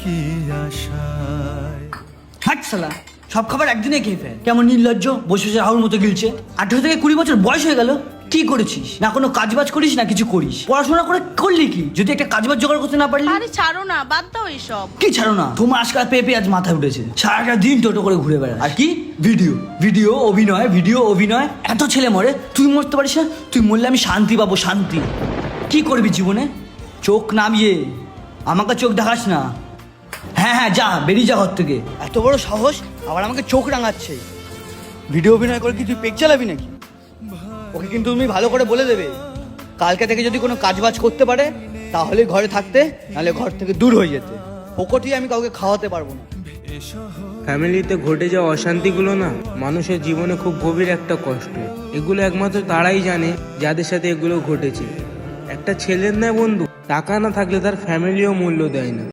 কি আশায়। হাট শালা, সব খাবার একদিনে খেয়ে ফেল। কেমন নির্লজ্জ, বসে বসে রাহুল মতো গিলছে। 18 থেকে 20 বছর বয়স হয়ে গেল, কি করেছিস? না কোনো কাজবাজ করিস না কিছু করিস। পড়াশোনা করে করলি কি যদি একটা কাজবাজ জোগাড় করতে না পারলি? আরে ছাড়ো না, বাদ দাও এসব। কি ছাড়ো না? তোমার আজকাল পেয়ে আজ মাথায় উঠেছে, সারাটা দিন টোটো করে ঘুরে বেড়ায়। আর কি ভিডিও ভিডিও অভিনয়, ভিডিও অভিনয়। এত ছেলে মরে, তুই মরতে পারিস না? তুই মরলে আমি শান্তি পাবো, শান্তি। কি করবি জীবনে? চোখ নামিয়ে আমাকে চোখ দেখাস না। হ্যাঁ হ্যাঁ, যা, বেরিয়ে যা ঘর থেকে। এত বড় সাহস, আবার আমাকে চোখ রাঙাচ্ছে। ভিডিও অভিনয় করে কি তুই পেক চালাবি নাকি? ওকে কিন্তু তুমি ভালো করে বলে দেবে, কালকে থেকে যদি কোনো কাজবাজ করতে পারে তাহলে ঘরে থাকতে, নাহলে ঘর থেকে দূর হয়ে যেতে। পকটি আমি কাউকে খাওয়াতে পারবো না। ফ্যামিলিতে ঘটে যাওয়া অশান্তিগুলো না মানুষের জীবনে খুব গভীর একটা কষ্ট। এগুলো একমাত্র তারাই জানে যাদের সাথে এগুলো ঘটেছে। একটা ছেলের না বন্ধু, টাকা না থাকলে তার ফ্যামিলিও মূল্য দেয় না।